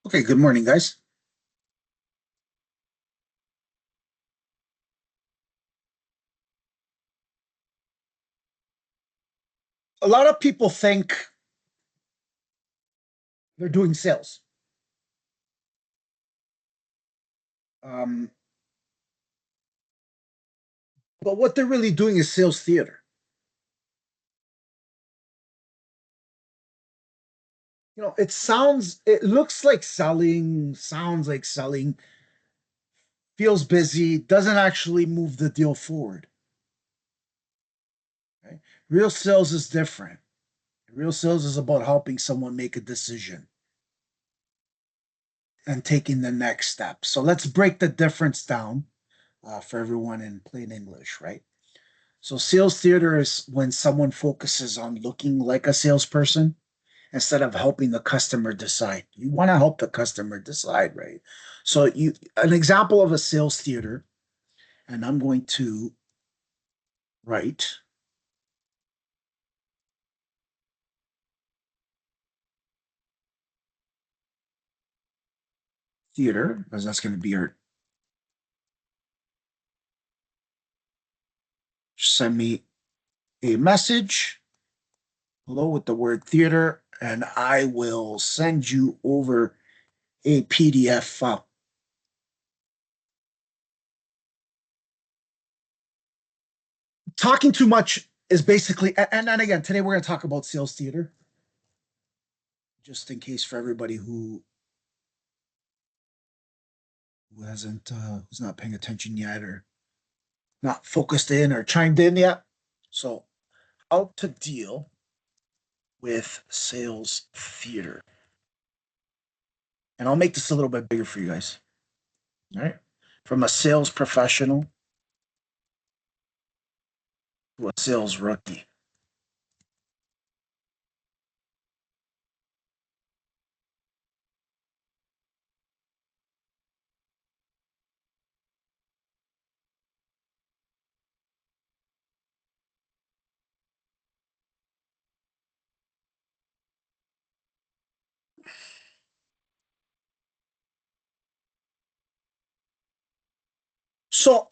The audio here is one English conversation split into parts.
Okay, good morning, guys. A lot of people think they're doing sales. Um, but what they're really doing is sales theater. It looks like selling, sounds like selling, feels busy, doesn't actually move the deal forward. Okay? Real sales is different. Real sales is about helping someone make a decision and taking the next step. So let's break the difference down for everyone in plain English, right? So sales theater is when someone focuses on looking like a salesperson instead of helping the customer decide. You want to help the customer decide, right? So you an example of a sales theater, and I'm going to write theater because that's going to be your send me a message hello with the word theater and I will send you over a PDF file. Talking too much is basically, and again, today we're going to talk about sales theater, just in case for everybody who's not paying attention yet or not focused in or chimed in yet. So, how to deal with sales theater. And I'll make this a little bit bigger for you guys. All right. From a sales professional to a sales rookie. So,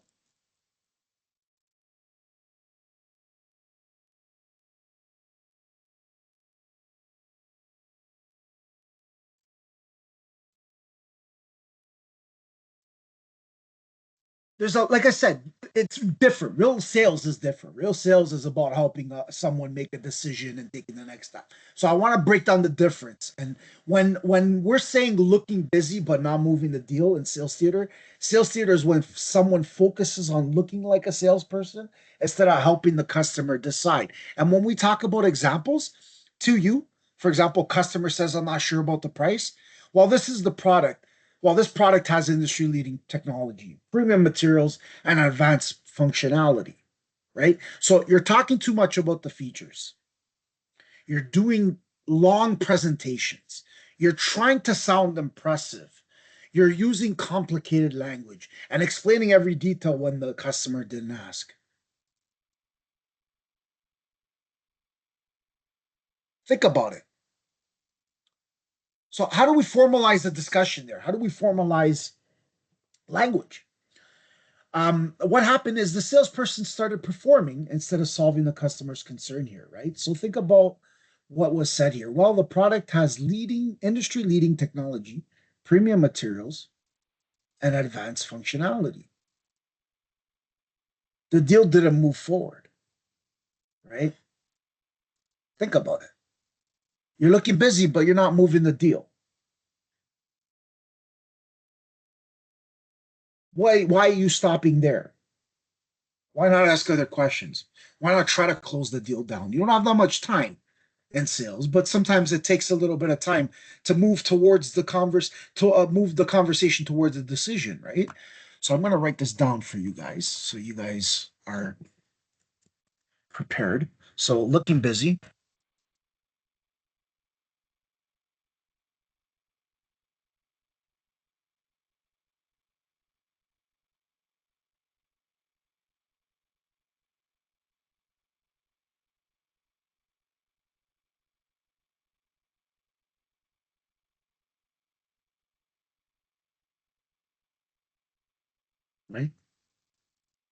like I said, it's different. Real sales is different. Real sales is about helping someone make a decision and taking the next step. So I want to break down the difference. And when we're saying looking busy but not moving the deal in sales theater is when someone focuses on looking like a salesperson instead of helping the customer decide. And when we talk about examples to you, for example, customer says, "I'm not sure about the price." Well, this is the product. Well, this product has industry leading technology, premium materials, and advanced functionality, right? So you're talking too much about the features. You're doing long presentations. You're trying to sound impressive. You're using complicated language and explaining every detail when the customer didn't ask. Think about it. So, how do we formalize the discussion there? How do we formalize language? What happened is the salesperson started performing instead of solving the customer's concern here, right? So think about what was said here. Well, the product has leading industry leading technology, premium materials, and advanced functionality. The deal didn't move forward, right? Think about it. You're looking busy, but you're not moving the deal. Why are you stopping there? Why not ask other questions? Why not try to close the deal down? You don't have that much time in sales, but sometimes it takes a little bit of time to move towards the move the conversation towards a decision, right? So I'm going to write this down for you guys so you guys are prepared. So looking busy, right?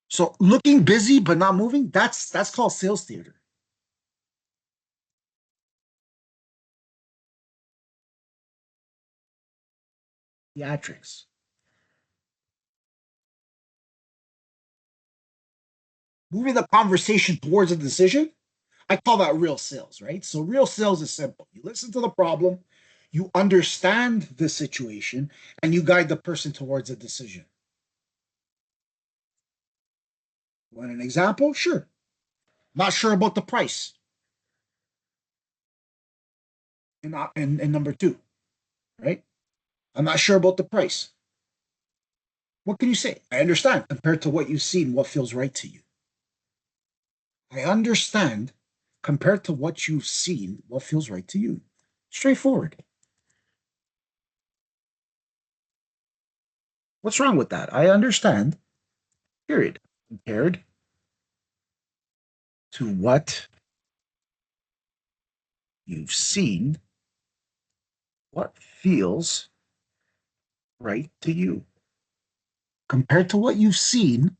So looking busy but not moving, that's called sales theater. Theatrics. Moving the conversation towards a decision, I call that real sales, right? So real sales is simple. You listen to the problem, you understand the situation, and you guide the person towards a decision. Want an example? Sure. Not sure about the price. And number two, right? I'm not sure about the price. What can you say? I understand compared to what you've seen, what feels right to you. I understand compared to what you've seen, what feels right to you. Straightforward. What's wrong with that? I understand, period. Compared to what you've seen, what feels right to you. Compared to what you've seen,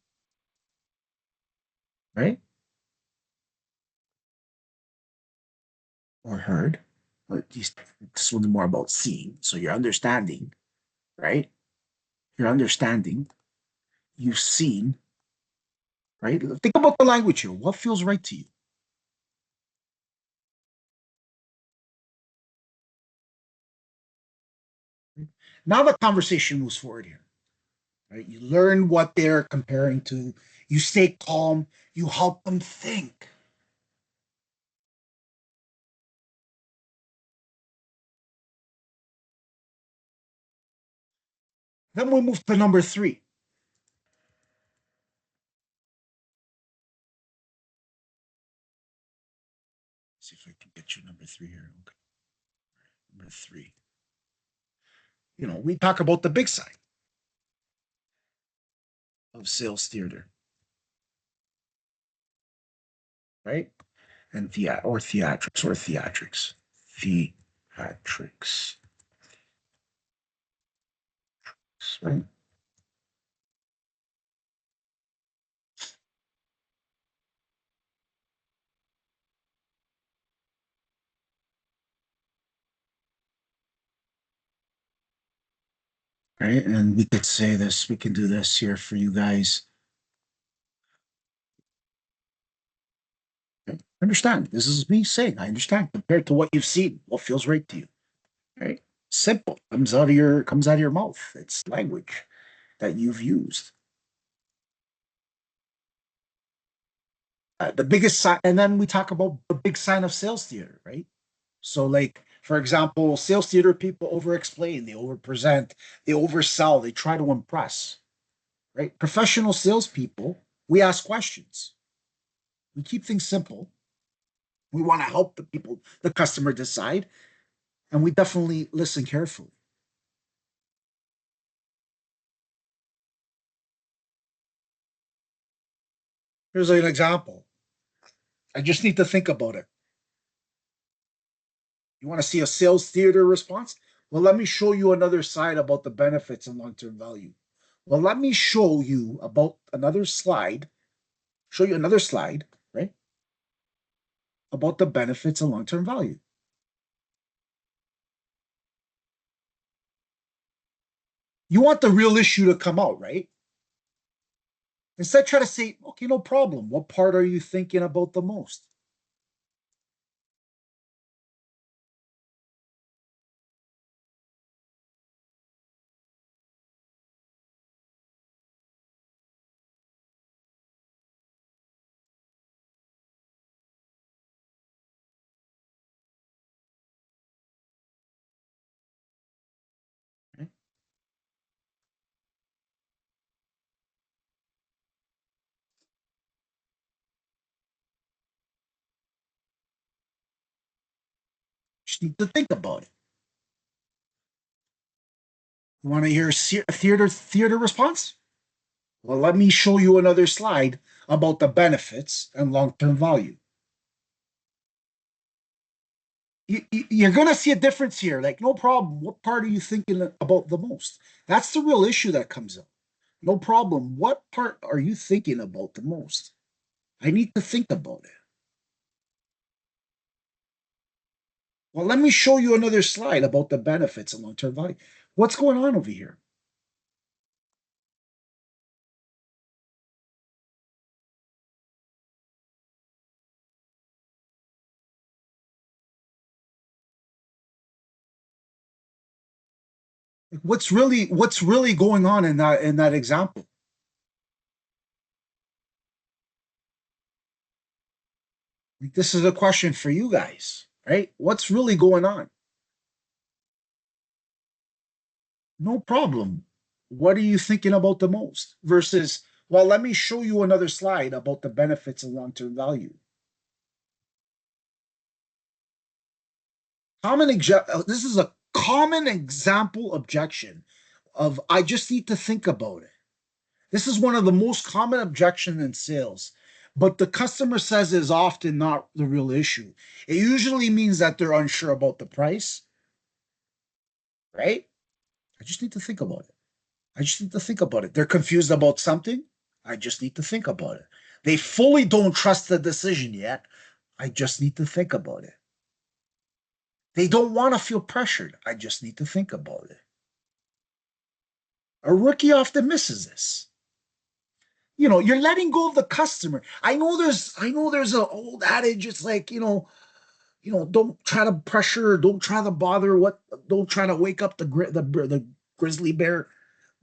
right? Or heard. But this one's more about seeing. So you're understanding, right? You're understanding. You've seen, right? Think about the language here. What feels right to you? Now the conversation moves forward here, right? You learn what they're comparing to. You stay calm. You help them think. Then we move to number three. See if I can get you number three here. Okay. Number three. We talk about the big side of sales theater, right? And theatrics. Theatrics, right? Right. And we could say this, we can do this here for you guys. Okay? Understand. This is me saying, I understand compared to what you've seen, what feels right to you. Right? Simple. Comes out of your mouth. It's language that you've used. The biggest sign, and then we talk about the big sign of sales theater, right? So, like, for example, sales theater people over explain, they over present, they oversell, they try to impress, right? Professional salespeople, we ask questions, we keep things simple, we want to help the customer decide, and we definitely listen carefully. Here's an example. I just need to think about it. You want to see a sales theater response? Well, let me show you another side about the benefits and long term value. Well, let me show you about another slide, show you another slide, right? About the benefits and long term value. You want the real issue to come out, right? Instead, try to say, okay, no problem. What part are you thinking about the most? Okay? Just need to think about it. You want to hear a theater response? Well, let me show you another slide about the benefits and long term value. You're going to see a difference here. Like, no problem. What part are you thinking about the most? That's the real issue that comes up. No problem. What part are you thinking about the most? I need to think about it. Well, let me show you another slide about the benefits and long-term value. What's going on over here? What's really going on in that example? This is a question for you guys, right? What's really going on? No problem. What are you thinking about the most? Versus, well, let me show you another slide about the benefits of long-term value. This is a common example objection of I just need to think about it. This is one of the most common objections in sales, but the customer says is often not the real issue. It usually means that they're unsure about the price, right? I just need to think about it. I just need to think about it. They're confused about something. I just need to think about it. They fully don't trust the decision yet. I just need to think about it. They don't want to feel pressured. I just need to think about it. A rookie often misses this. You're letting go of the customer. I know there's an old adage. It's like, don't try to pressure, don't try to bother don't try to wake up the grizzly bear.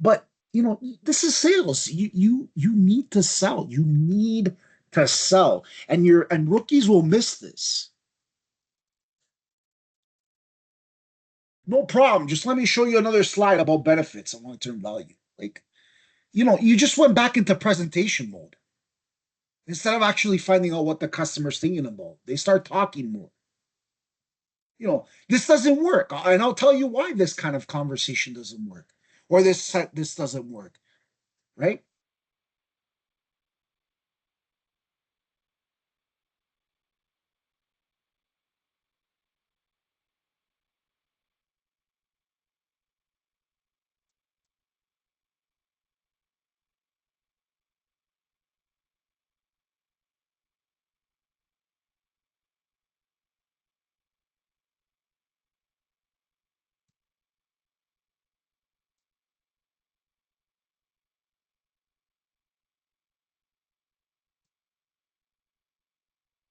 But this is sales. You need to sell. You need to sell. And rookies will miss this. No problem. Just let me show you another slide about benefits and long-term value. Like, you just went back into presentation mode. Instead of actually finding out what the customer's thinking about, they start talking more. This doesn't work. And I'll tell you why this kind of conversation doesn't work. Or this doesn't work, right?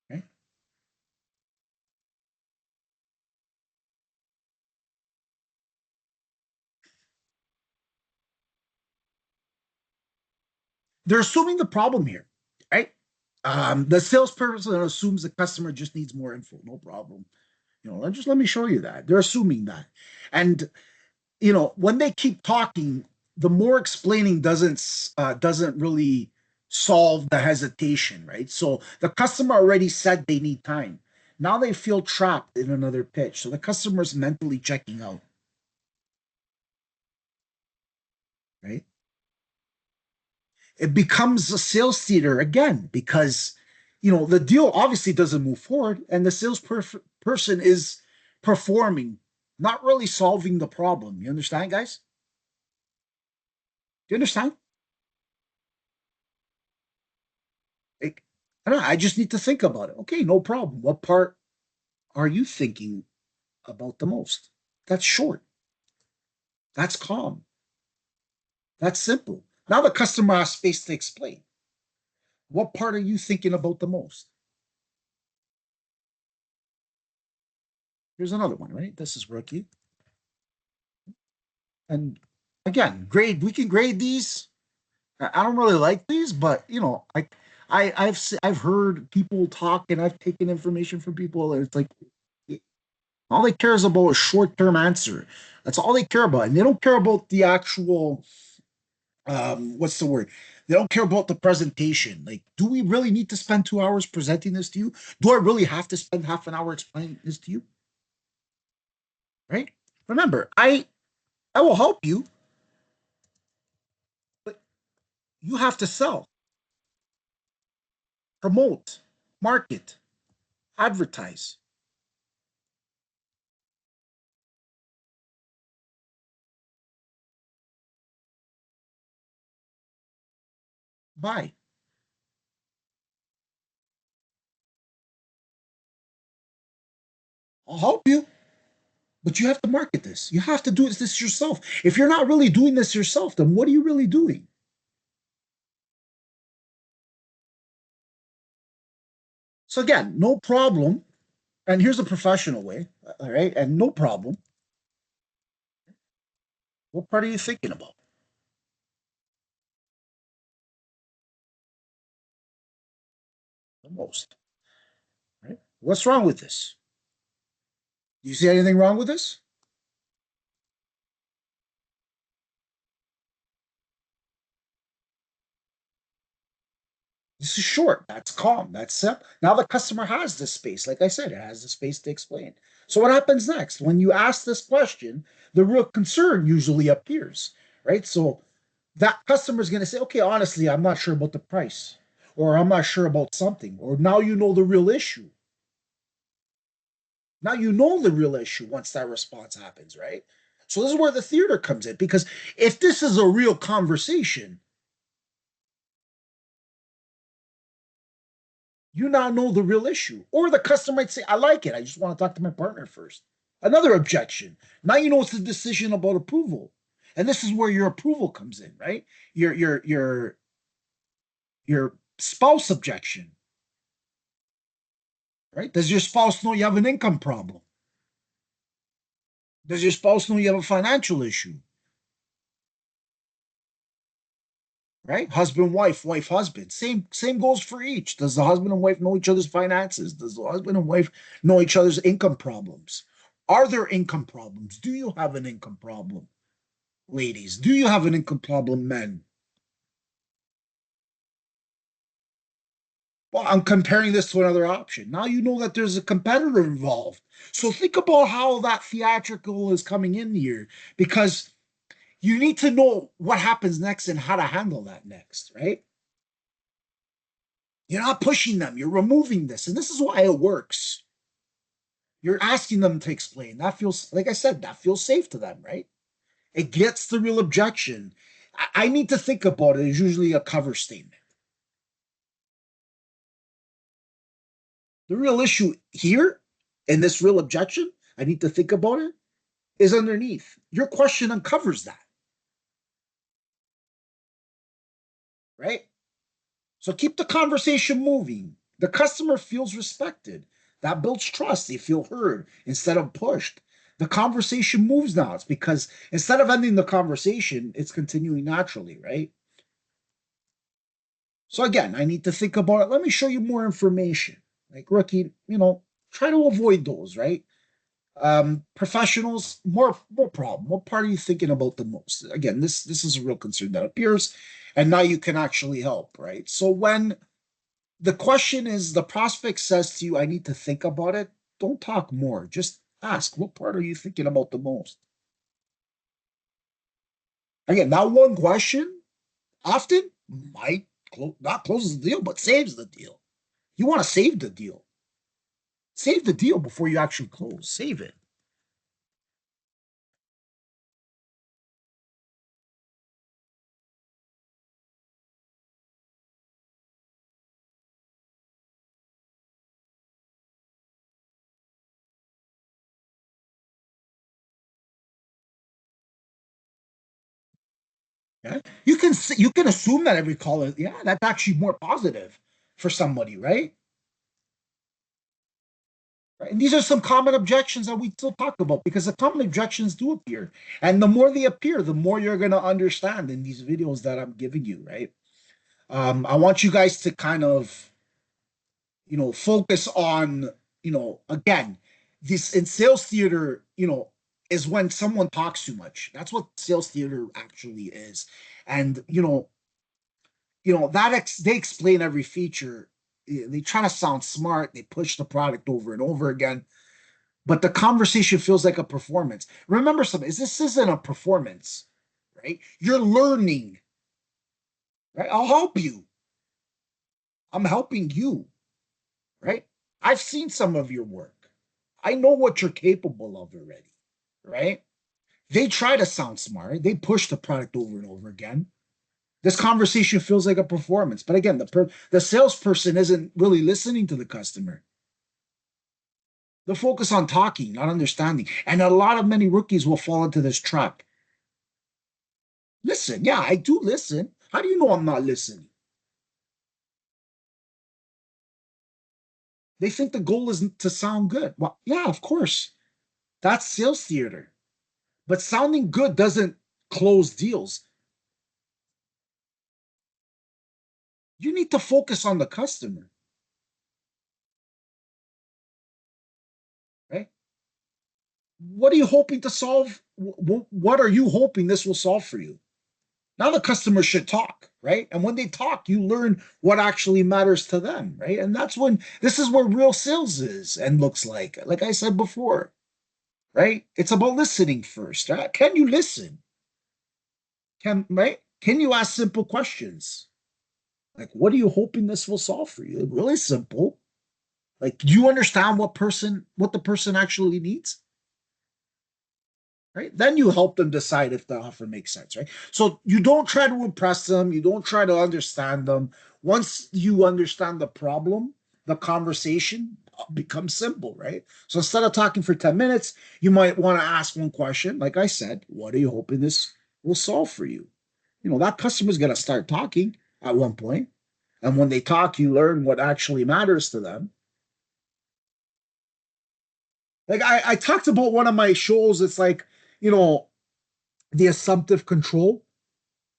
Right? They're assuming the problem here, right? The salesperson assumes the customer just needs more info. No problem. Just let me show you that. They're assuming that. And when they keep talking, the more explaining doesn't really solve the hesitation, right? So the customer already said they need time. Now they feel trapped in another pitch. So the customer's mentally checking out, right? It becomes a sales theater again because the deal obviously doesn't move forward, and the person is performing, not really solving the problem. You understand, guys? Do you understand? Like, I don't know, I just need to think about it. Okay, no problem. What part are you thinking about the most? That's short. That's calm. That's simple. Now the customer has space to explain. What part are you thinking about the most? Here's another one, right? This is rookie. And again, we can grade these. I don't really like these, but I've heard people talk and I've taken information from people, and it's like all they care is about a short-term answer. That's all they care about. And they don't care about the actual what's the word? They don't care about the presentation. Like, do we really need to spend 2 hours presenting this to you? Do I really have to spend half an hour explaining this to you? Right? Remember, I will help you, but you have to sell, promote, market, advertise. Buy. I'll help you, but you have to market this. You have to do this yourself. If you're not really doing this yourself, then what are you really doing? So again, no problem. And here's a professional way, all right? And no problem. What part are you thinking about the most? Right? What's wrong with this? Do you see anything wrong with this? This is short. That's calm. That's simple. Now the customer has this space. Like I said, it has the space to explain. So what happens next? When you ask this question, the real concern usually appears, right? So that customer is going to say, okay, honestly, I'm not sure about the price, or I'm not sure about something, or now you know the real issue. Now you know the real issue once that response happens, right? So this is where the theater comes in, because if this is a real conversation, you now know the real issue. Or the customer might say, I like it. I just want to talk to my partner first. Another objection. Now you know it's a decision about approval. And this is where your approval comes in, right? Your spouse objection, right? Does your spouse know you have an income problem? Does your spouse know you have a financial issue? Right? Husband, wife, husband. Same goes for each. Does the husband and wife know each other's finances? Does the husband and wife know each other's income problems? Are there income problems? Do you have an income problem, ladies? Do you have an income problem, men? Well, I'm comparing this to another option. Now you know that there's a competitor involved. So think about how that theatrical is coming in here, because you need to know what happens next and how to handle that next, right? You're not pushing them, you're removing this. And this is why it works. You're asking them to explain. That feels, like I said, that feels safe to them, right? It gets the real objection. I need to think about it. It's usually a cover statement. The real issue here in this real objection, I need to think about it, is underneath. Your question uncovers that, right? So keep the conversation moving. The customer feels respected. That builds trust. They feel heard instead of pushed. The conversation moves now. It's because instead of ending the conversation, it's continuing naturally, right? So again, I need to think about it. Let me show you more information. Like rookie, try to avoid those, right? Professionals, more problem. What part are you thinking about the most? Again, this is a real concern that appears, and now you can actually help, right? So when the question is the prospect says to you, I need to think about it, don't talk more. Just ask, what part are you thinking about the most? Again, that one question often might not close the deal, but saves the deal. You want to save the deal. Save the deal before you actually close. Save it. Yeah? You can assume that every call is, yeah, that's actually more positive for somebody, right? Right? And these are some common objections that we still talk about, because the common objections do appear. And the more they appear, the more you're going to understand in these videos that I'm giving you, right? I want you guys to kind of, focus on, again, this in sales theater, is when someone talks too much. That's what sales theater actually is. And, they explain every feature. They try to sound smart. They push the product over and over again, but the conversation feels like a performance. Remember something: is this isn't a performance, right? You're learning, right? I'll help you. I'm helping you, right? I've seen some of your work. I know what you're capable of already, right? They try to sound smart. They push the product over and over again, This conversation feels like a performance. But again, the salesperson isn't really listening to the customer. They'll focus on talking, not understanding. And a lot of many rookies will fall into this trap. Listen, yeah, I do listen. How do you know I'm not listening? They think the goal is to sound good. Well, yeah, of course. That's sales theater. But sounding good doesn't close deals. You need to focus on the customer, right? What are you hoping to solve? What are you hoping this will solve for you? Now the customer should talk, right? And when they talk, you learn what actually matters to them, right? And that's when this is where real sales is and looks like I said before, right? It's about listening first. Right? Can you listen? Can you ask simple questions? Like, what are you hoping this will solve for you? Really simple. Like, do you understand what the person actually needs? Right? Then you help them decide if the offer makes sense, right? So you don't try to impress them, you don't try to understand them. Once you understand the problem, the conversation becomes simple, right? So instead of talking for 10 minutes, you might want to ask one question. Like I said, what are you hoping this will solve for you? You know, that customer's going to start talking at one point. And when they talk, you learn what actually matters to them. Like I talked about one of my shows, it's like, you know, the assumptive control,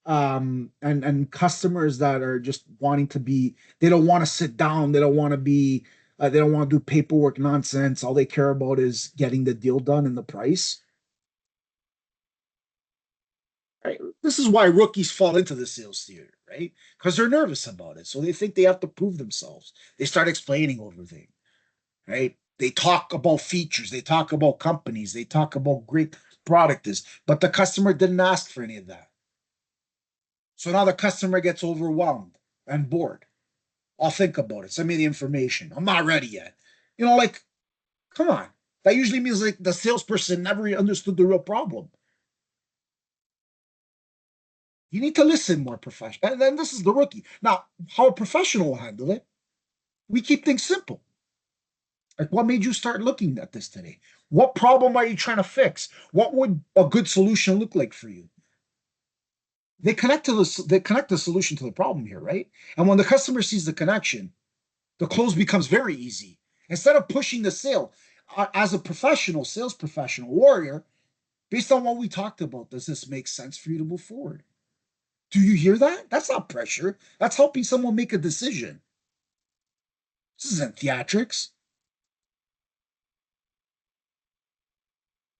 and customers that are just wanting to be, they don't want to sit down, they don't want to be, they don't want to do paperwork nonsense, all they care about is getting the deal done and the price, right? This is why rookies fall into the sales theater, right? Because they're nervous about it, so they think they have to prove themselves. They start explaining everything, right? They talk about features, they talk about companies, they talk about great product is, but the customer didn't ask for any of that. So now the customer gets overwhelmed and bored. I'll think about it. Send me the information. I'm not ready yet. You know, like, come on. That usually means like the salesperson never understood the real problem. You need to listen more professional. And then this is the rookie. Now, how a professional will handle it, we keep things simple. Like, what made you start looking at this today? What problem are you trying to fix? What would a good solution look like for you? They connect the solution to the problem here, right? And when the customer sees the connection, the close becomes very easy. Instead of pushing the sale, as a professional, sales professional, warrior, based on what we talked about, does this make sense for you to move forward? Do you hear that? That's not pressure. That's helping someone make a decision. This isn't theatrics.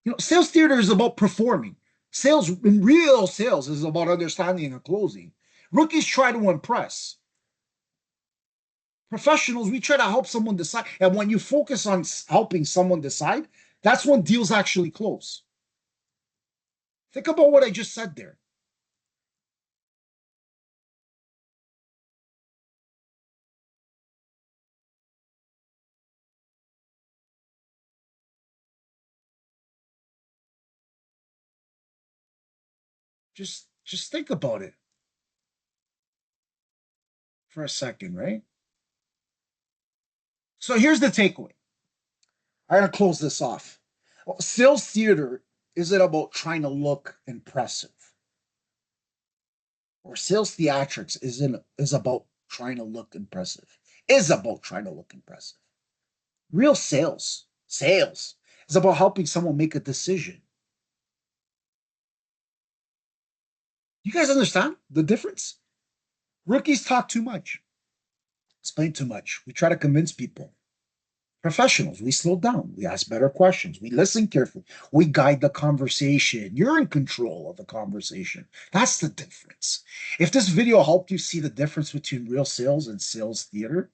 You know, sales theater is about performing. Sales, in real sales, is about understanding and closing. Rookies try to impress. Professionals, we try to help someone decide. And when you focus on helping someone decide, that's when deals actually close. Think about what I just said there. Just think about it for a second, right? So here's the takeaway. I'm gonna close this off. Well, sales theater isn't about trying to look impressive, or sales theatrics is about trying to look impressive. Is about trying to look impressive. Real sales is about helping someone make a decision. You guys understand the difference? Rookies talk too much, explain too much. We try to convince people. Professionals, we slow down. We ask better questions. We listen carefully. We guide the conversation. You're in control of the conversation. That's the difference. If this video helped you see the difference between real sales and sales theater,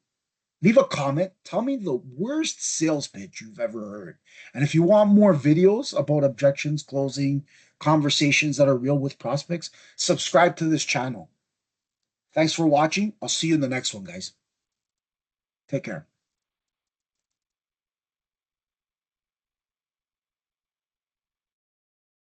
leave a comment. Tell me the worst sales pitch you've ever heard. And if you want more videos about objections, closing, conversations that are real with prospects, subscribe to this channel. Thanks for watching. I'll see you in the next one, guys. Take care.